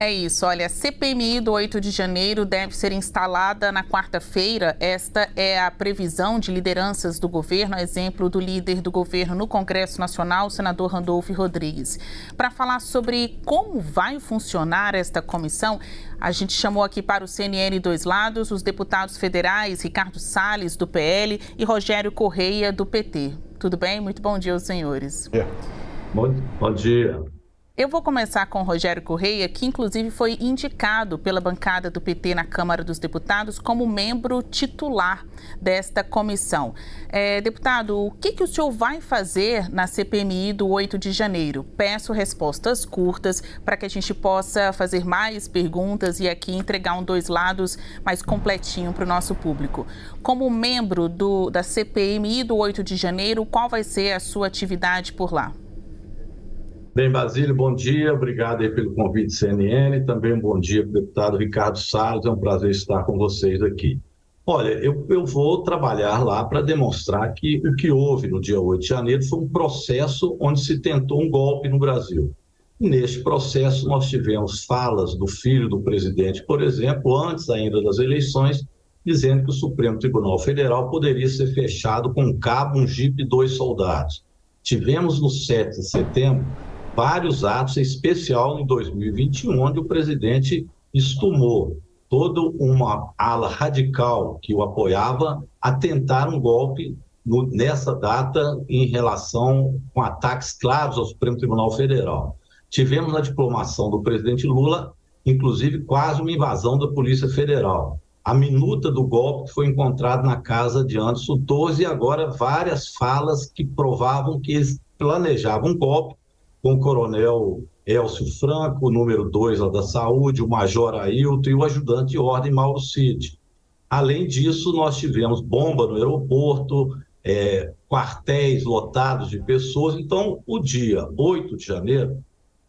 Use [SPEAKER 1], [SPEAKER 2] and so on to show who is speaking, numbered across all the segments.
[SPEAKER 1] É isso, olha, a CPMI do 8 de janeiro deve ser instalada na quarta-feira. Esta é a previsão de lideranças do governo, a exemplo do líder do governo no Congresso Nacional, o senador Randolfo Rodrigues. Para falar sobre como vai funcionar esta comissão, a gente chamou aqui para o CNN Dois Lados os deputados federais Ricardo Salles, do PL, e Rogério Correia, do PT. Tudo bem? Muito bom dia aos senhores.
[SPEAKER 2] Bom dia.
[SPEAKER 1] Eu vou começar com o Rogério Correia, que inclusive foi indicado pela bancada do PT na Câmara dos Deputados como membro titular desta comissão. Deputado, o que o senhor vai fazer na CPMI do 8 de janeiro? Peço respostas curtas para que a gente possa fazer mais perguntas e aqui entregar um Dois Lados mais completinho para o nosso público. Como membro da CPMI do 8 de janeiro, qual vai ser a sua atividade por lá?
[SPEAKER 2] Bem, Basílio, bom dia, obrigado aí pelo convite CNN, também um bom dia para o deputado Ricardo Salles, é um prazer estar com vocês aqui. Olha, eu vou trabalhar lá para demonstrar que o que houve no dia 8 de janeiro foi um processo onde se tentou um golpe no Brasil. E neste processo nós tivemos falas do filho do presidente, por exemplo, antes ainda das eleições, dizendo que o Supremo Tribunal Federal poderia ser fechado com um cabo, um jipe e 2 soldados. Tivemos no 7 de setembro vários atos, em especial em 2021, onde o presidente estumou toda uma ala radical que o apoiava a tentar um golpe nessa data em relação com ataques claros ao Supremo Tribunal Federal. Tivemos na diplomação do presidente Lula, inclusive, quase uma invasão da Polícia Federal. A minuta do golpe foi encontrada na casa de Anderson Torres e agora várias falas que provavam que eles planejavam um golpe, com o coronel Elcio Franco, o número 2 lá da saúde, o major Ailton e o ajudante de ordem Mauro Cid. Além disso, nós tivemos bomba no aeroporto, quartéis lotados de pessoas. Então, o dia 8 de janeiro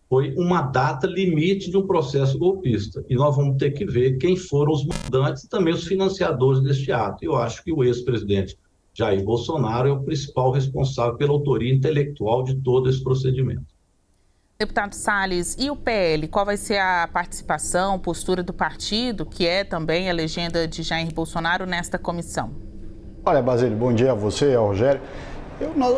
[SPEAKER 2] foi uma data limite de um processo golpista. E nós vamos ter que ver quem foram os mandantes e também os financiadores deste ato. Eu acho que o ex-presidente Jair Bolsonaro é o principal responsável pela autoria intelectual de todo esse procedimento.
[SPEAKER 1] Deputado Salles, e o PL? Qual vai ser a participação, postura do partido, que é também a legenda de Jair Bolsonaro, nesta comissão?
[SPEAKER 3] Olha, Basílio, bom dia a você, ao Rogério.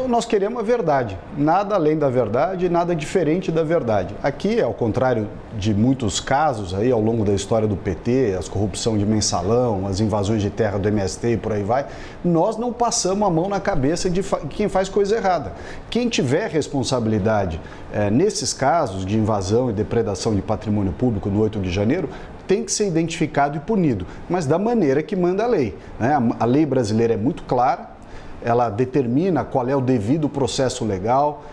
[SPEAKER 3] Nós queremos a verdade, nada além da verdade, nada diferente da verdade. Aqui, ao contrário de muitos casos aí ao longo da história do PT, as corrupção de mensalão, as invasões de terra do MST e por aí vai, nós não passamos a mão na cabeça de quem faz coisa errada. Quem tiver responsabilidade nesses casos de invasão e depredação de patrimônio público no 8 de janeiro, tem que ser identificado e punido, mas da maneira que manda a lei, né? A lei brasileira é muito clara. Ela determina qual é o devido processo legal,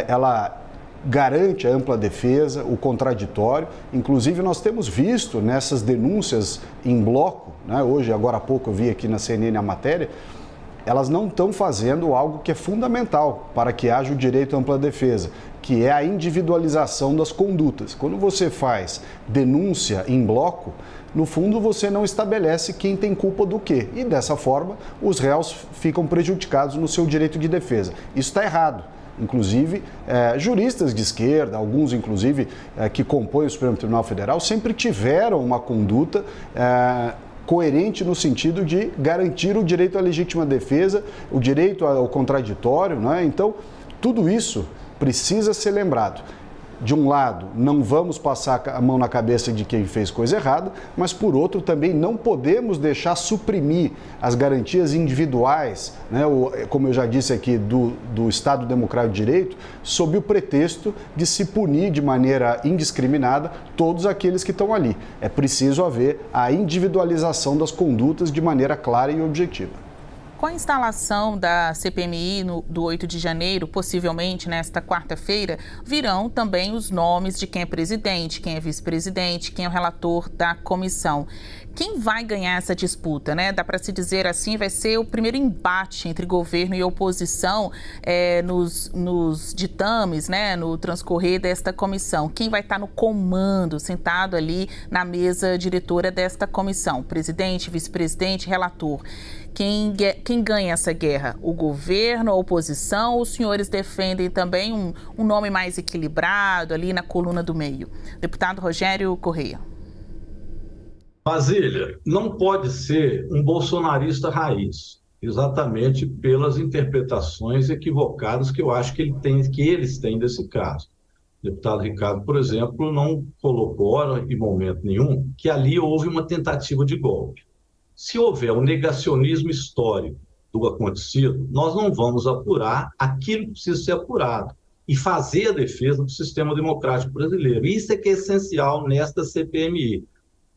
[SPEAKER 3] ela garante a ampla defesa, o contraditório. Inclusive, nós temos visto nessas denúncias em bloco, né? Hoje, agora há pouco, eu vi aqui na CNN a matéria, elas não estão fazendo algo que é fundamental para que haja o direito à ampla defesa, que é a individualização das condutas. Quando você faz denúncia em bloco, no fundo, você não estabelece quem tem culpa do quê. E, dessa forma, os réus ficam prejudicados no seu direito de defesa. Isso está errado. Inclusive, juristas de esquerda, alguns, inclusive, que compõem o Supremo Tribunal Federal, sempre tiveram uma conduta coerente no sentido de garantir o direito à legítima defesa, o direito ao contraditório, né? Então, tudo isso precisa ser lembrado. De um lado, não vamos passar a mão na cabeça de quem fez coisa errada, mas por outro também não podemos deixar suprimir as garantias individuais, né, como eu já disse aqui, do Estado Democrático de Direito, sob o pretexto de se punir de maneira indiscriminada todos aqueles que estão ali. É preciso haver a individualização das condutas de maneira clara e objetiva.
[SPEAKER 1] Com a instalação da CPMI do 8 de janeiro, possivelmente nesta quarta-feira, virão também os nomes de quem é presidente, quem é vice-presidente, quem é o relator da comissão. Quem vai ganhar essa disputa, né? Dá para se dizer assim, vai ser o primeiro embate entre governo e oposição nos ditames, né? No transcorrer desta comissão. Quem vai estar no comando, sentado ali na mesa diretora desta comissão? Presidente, vice-presidente, relator. quem ganha essa guerra? O governo, a oposição? Os senhores defendem também um nome mais equilibrado ali na coluna do meio? Deputado Rogério Correia.
[SPEAKER 2] Basília, não pode ser um bolsonarista raiz, exatamente pelas interpretações equivocadas que eu acho que eles têm desse caso. O deputado Ricardo, por exemplo, não colocou em momento nenhum que ali houve uma tentativa de golpe. Se houver um negacionismo histórico do acontecido, nós não vamos apurar aquilo que precisa ser apurado e fazer a defesa do sistema democrático brasileiro. Isso é que é essencial nesta CPMI.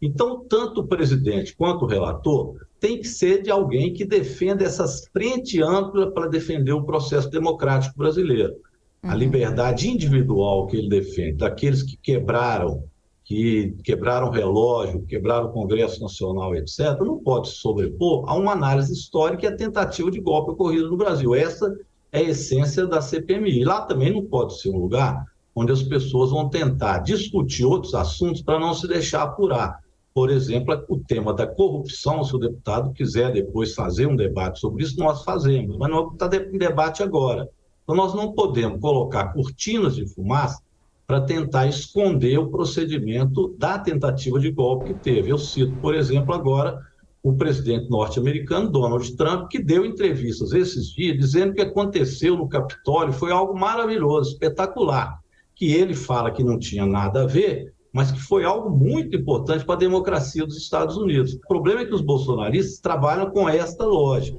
[SPEAKER 2] Então, tanto o presidente quanto o relator tem que ser de alguém que defenda essa frente ampla para defender o processo democrático brasileiro. A liberdade individual que ele defende, daqueles que quebraram o relógio, quebraram o Congresso Nacional, etc., não pode se sobrepor a uma análise histórica e a tentativa de golpe ocorrida no Brasil. Essa é a essência da CPMI. Lá também não pode ser um lugar onde as pessoas vão tentar discutir outros assuntos para não se deixar apurar. Por exemplo, o tema da corrupção, se o deputado quiser depois fazer um debate sobre isso, nós fazemos, mas não está em debate agora. Então, nós não podemos colocar cortinas de fumaça para tentar esconder o procedimento da tentativa de golpe que teve. Eu cito, por exemplo, agora o presidente norte-americano, Donald Trump, que deu entrevistas esses dias dizendo que o que aconteceu no Capitólio foi algo maravilhoso, espetacular, que ele fala que não tinha nada a ver, mas que foi algo muito importante para a democracia dos Estados Unidos. O problema é que os bolsonaristas trabalham com esta lógica.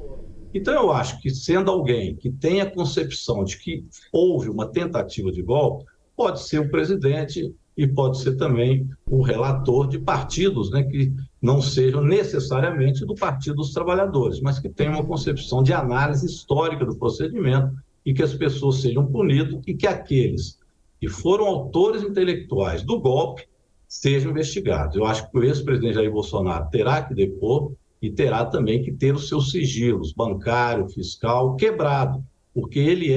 [SPEAKER 2] Então, eu acho que, sendo alguém que tem a concepção de que houve uma tentativa de golpe, pode ser o presidente e pode ser também o relator de partidos, né, que não sejam necessariamente do Partido dos Trabalhadores, mas que tenham uma concepção de análise histórica do procedimento e que as pessoas sejam punidas e que aqueles que foram autores intelectuais do golpe sejam investigados. Eu acho que o ex-presidente Jair Bolsonaro terá que depor e terá também que ter os seus sigilos bancário, fiscal, quebrado, porque ele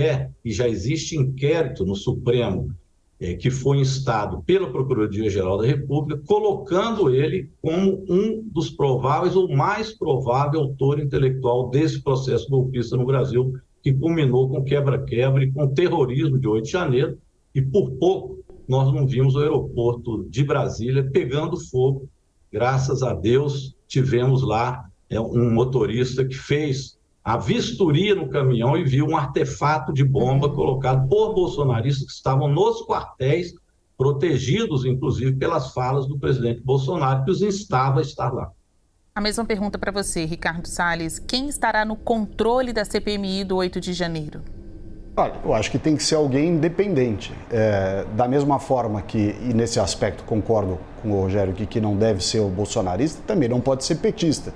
[SPEAKER 2] e já existe inquérito no Supremo, que foi instado pela Procuradoria-Geral da República, colocando ele como um dos prováveis ou mais provável autor intelectual desse processo golpista no Brasil, que culminou com quebra-quebra e com o terrorismo de 8 de janeiro, e por pouco nós não vimos o aeroporto de Brasília pegando fogo. Graças a Deus, tivemos lá um motorista que fez a vistoria no caminhão e viu um artefato de bomba colocado por bolsonaristas que estavam nos quartéis, protegidos, inclusive, pelas falas do presidente Bolsonaro, que os instava a estar lá.
[SPEAKER 1] A mesma pergunta para você, Ricardo Salles. Quem estará no controle da CPMI do 8 de janeiro?
[SPEAKER 3] Olha, eu acho que tem que ser alguém independente. Da mesma forma que, e nesse aspecto concordo com o Rogério, que não deve ser o bolsonarista, também não pode ser petista,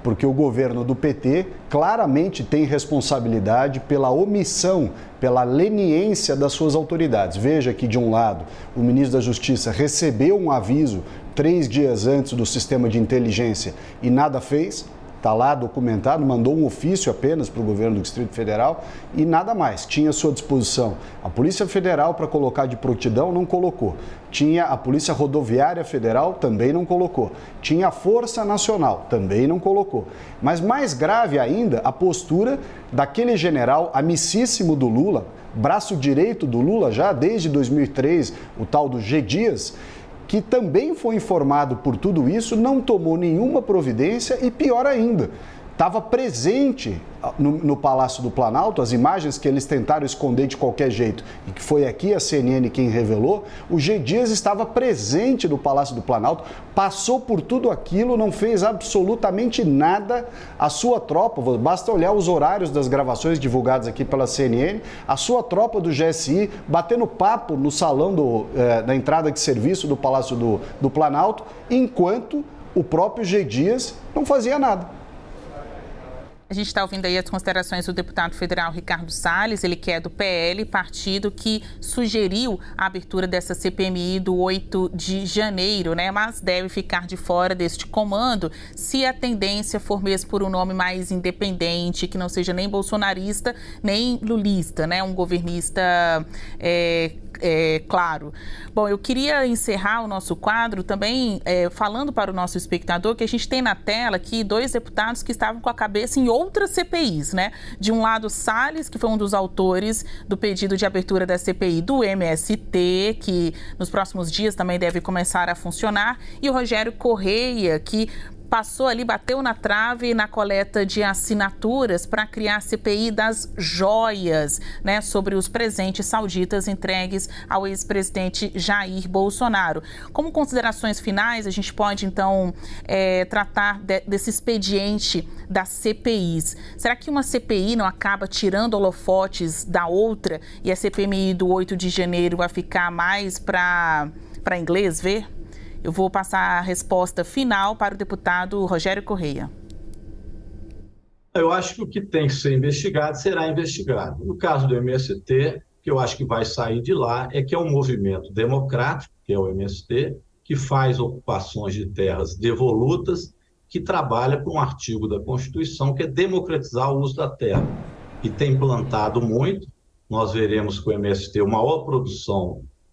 [SPEAKER 3] porque o governo do PT claramente tem responsabilidade pela omissão, pela leniência das suas autoridades. Veja que, de um lado, o ministro da Justiça recebeu um aviso 3 dias antes do sistema de inteligência e nada fez. Está lá documentado, mandou um ofício apenas para o governo do Distrito Federal e nada mais. Tinha à sua disposição a Polícia Federal para colocar de prontidão, não colocou. Tinha a Polícia Rodoviária Federal, também não colocou. Tinha a Força Nacional, também não colocou. Mas mais grave ainda, a postura daquele general amicíssimo do Lula, braço direito do Lula já desde 2003, o tal do G. Dias, que também foi informado por tudo isso, não tomou nenhuma providência e, pior ainda, estava presente no Palácio do Planalto, as imagens que eles tentaram esconder de qualquer jeito, e que foi aqui a CNN quem revelou, o G. Dias estava presente no Palácio do Planalto, passou por tudo aquilo, não fez absolutamente nada. A sua tropa, basta olhar os horários das gravações divulgadas aqui pela CNN, a sua tropa do GSI batendo papo no salão da entrada de serviço do Palácio do Planalto, enquanto o próprio G. Dias não fazia nada.
[SPEAKER 1] A gente está ouvindo aí as considerações do deputado federal Ricardo Salles, ele que é do PL, partido que sugeriu a abertura dessa CPMI do 8 de janeiro, né? Mas deve ficar de fora deste comando se a tendência for mesmo por um nome mais independente, que não seja nem bolsonarista, nem lulista, né? Um governista claro. Bom, eu queria encerrar o nosso quadro também falando para o nosso espectador que a gente tem na tela aqui 2 deputados que estavam com a cabeça em outras CPIs, né? De um lado, Salles, que foi um dos autores do pedido de abertura da CPI do MST, que nos próximos dias também deve começar a funcionar, e o Rogério Correia, que passou ali, bateu na trave na coleta de assinaturas para criar a CPI das joias, né, sobre os presentes sauditas entregues ao ex-presidente Jair Bolsonaro. Como considerações finais, a gente pode, então, tratar desse expediente das CPIs. Será que uma CPI não acaba tirando holofotes da outra e a CPMI do 8 de janeiro vai ficar mais para inglês ver? Eu vou passar a resposta final para o deputado Rogério Correia.
[SPEAKER 2] Eu acho que o que tem que ser investigado será investigado. No caso do MST, que eu acho que vai sair de lá, é que é um movimento democrático, que é o MST, que faz ocupações de terras devolutas, que trabalha com um artigo da Constituição, que é democratizar o uso da terra. E tem plantado muito. Nós veremos que o MST é o maior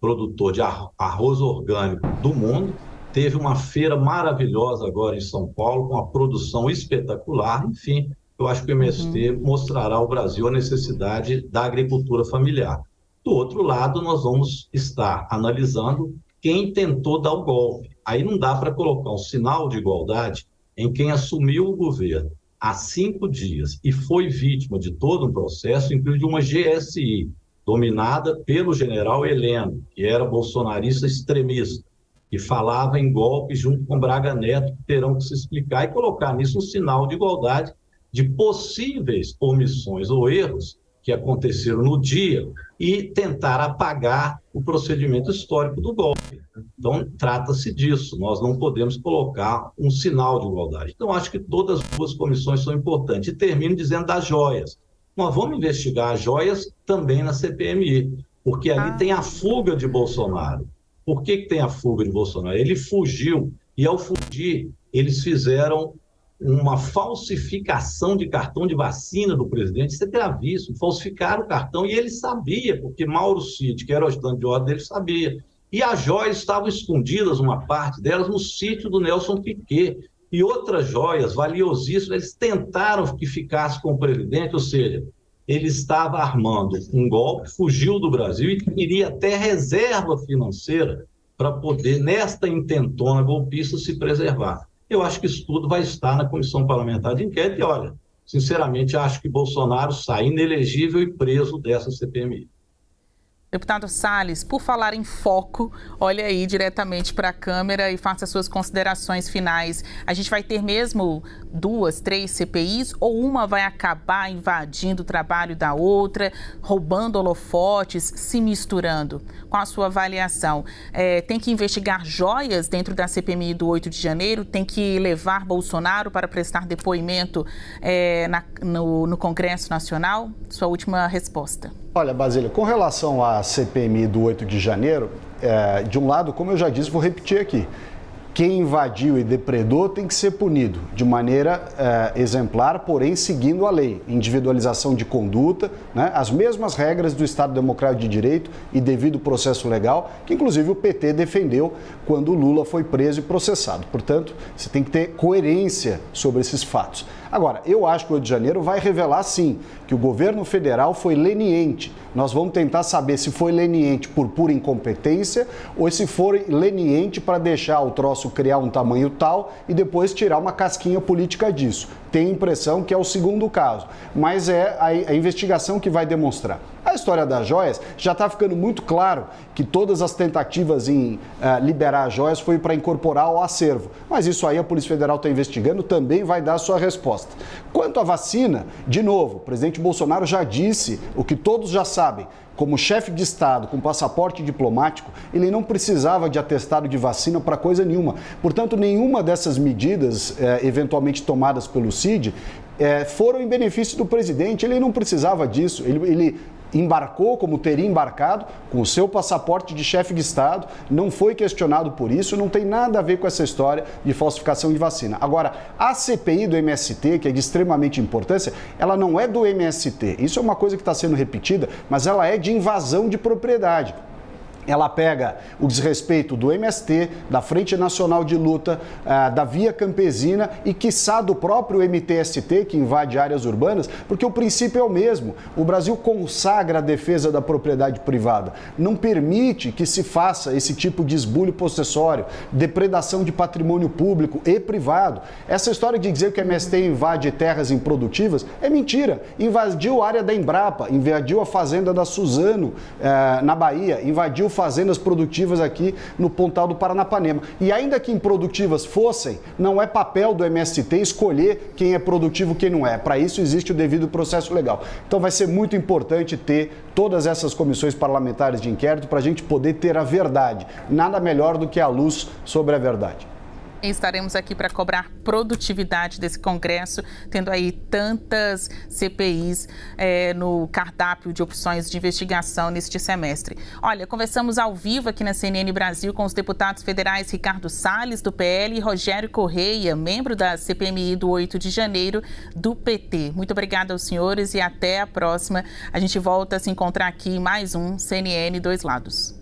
[SPEAKER 2] produtor de arroz orgânico do mundo, teve uma feira maravilhosa agora em São Paulo, com uma produção espetacular. Enfim, eu acho que o MST mostrará ao Brasil a necessidade da agricultura familiar. Do outro lado, nós vamos estar analisando quem tentou dar o golpe. Aí não dá para colocar um sinal de igualdade em quem assumiu o governo há 5 dias e foi vítima de todo um processo, inclusive uma GSI, dominada pelo general Heleno, que era bolsonarista extremista, e falava em golpe junto com Braga Neto, que terão que se explicar e colocar nisso um sinal de igualdade de possíveis omissões ou erros que aconteceram no dia e tentar apagar o procedimento histórico do golpe. Então, trata-se disso, nós não podemos colocar um sinal de igualdade. Então, acho que todas as 2 comissões são importantes. E termino dizendo das joias. Nós vamos investigar as joias também na CPMI, porque ali tem a fuga de Bolsonaro. Por que tem a fuga de Bolsonaro? Ele fugiu, e ao fugir, eles fizeram uma falsificação de cartão de vacina do presidente. Isso é gravíssimo, falsificaram o cartão, e ele sabia, porque Mauro Cid, que era o ajudante de ordem dele, sabia. E as joias estavam escondidas, uma parte delas, no sítio do Nelson Piquet. E outras joias valiosíssimas, eles tentaram que ficasse com o presidente, ou seja, ele estava armando um golpe, fugiu do Brasil e queria até reserva financeira para poder, nesta intentona golpista, se preservar. Eu acho que isso tudo vai estar na Comissão Parlamentar de Inquérito e, olha, sinceramente, acho que Bolsonaro sai inelegível e preso dessa CPMI.
[SPEAKER 1] Deputado Salles, por falar em foco, olha aí diretamente para a câmera e faça suas considerações finais. A gente vai ter mesmo 2, 3 CPIs ou uma vai acabar invadindo o trabalho da outra, roubando holofotes, se misturando? Qual a sua avaliação? Tem que investigar joias dentro da CPMI do 8 de janeiro? Tem que levar Bolsonaro para prestar depoimento no Congresso Nacional? Sua última resposta.
[SPEAKER 3] Olha, Basílio, com relação à CPMI do 8 de janeiro, de um lado, como eu já disse, vou repetir aqui, quem invadiu e depredou tem que ser punido de maneira exemplar, porém seguindo a lei. Individualização de conduta, né? As mesmas regras do Estado Democrático de Direito e devido processo legal, que inclusive o PT defendeu quando o Lula foi preso e processado. Portanto, você tem que ter coerência sobre esses fatos. Agora, eu acho que o 8 de janeiro vai revelar, sim, que o governo federal foi leniente. Nós vamos tentar saber se foi leniente por pura incompetência ou se foi leniente para deixar o troço criar um tamanho tal e depois tirar uma casquinha política disso. Tenho a impressão que é o segundo caso, mas é a investigação que vai demonstrar. A história das joias já está ficando muito claro que todas as tentativas em liberar as joias foi para incorporar ao acervo. Mas isso aí a Polícia Federal está investigando, também vai dar a sua resposta. Quanto à vacina, de novo, o presidente Bolsonaro já disse o que todos já sabem. Como chefe de Estado, com passaporte diplomático, ele não precisava de atestado de vacina para coisa nenhuma. Portanto, nenhuma dessas medidas eventualmente tomadas pelo CID foram em benefício do presidente. Ele não precisava disso. Ele embarcou como teria embarcado, com o seu passaporte de chefe de Estado, não foi questionado por isso, não tem nada a ver com essa história de falsificação de vacina. Agora, a CPI do MST, que é de extremamente importância, ela não é do MST. Isso é uma coisa que está sendo repetida, mas ela é de invasão de propriedade. Ela pega o desrespeito do MST, da Frente Nacional de Luta, da Via Campesina e, quiçá, do próprio MTST, que invade áreas urbanas, porque o princípio é o mesmo. O Brasil consagra a defesa da propriedade privada, não permite que se faça esse tipo de esbulho possessório, depredação de patrimônio público e privado. Essa história de dizer que o MST invade terras improdutivas é mentira. Invadiu a área da Embrapa, invadiu a fazenda da Suzano, na Bahia, invadiu fazendas produtivas aqui no Pontal do Paranapanema. E ainda que improdutivas fossem, não é papel do MST escolher quem é produtivo e quem não é. Para isso existe o devido processo legal. Então vai ser muito importante ter todas essas comissões parlamentares de inquérito para a gente poder ter a verdade. Nada melhor do que a luz sobre a verdade.
[SPEAKER 1] Estaremos aqui para cobrar produtividade desse Congresso, tendo aí tantas CPIs no cardápio de opções de investigação neste semestre. Olha, conversamos ao vivo aqui na CNN Brasil com os deputados federais Ricardo Salles, do PL, e Rogério Correia, membro da CPMI do 8 de janeiro, do PT. Muito obrigada aos senhores e até a próxima. A gente volta a se encontrar aqui em mais um CNN Dois Lados.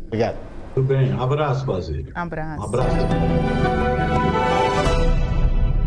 [SPEAKER 3] Obrigado.
[SPEAKER 2] Tudo bem. Abraço, Basílio.
[SPEAKER 1] Abraço.
[SPEAKER 2] Um abraço.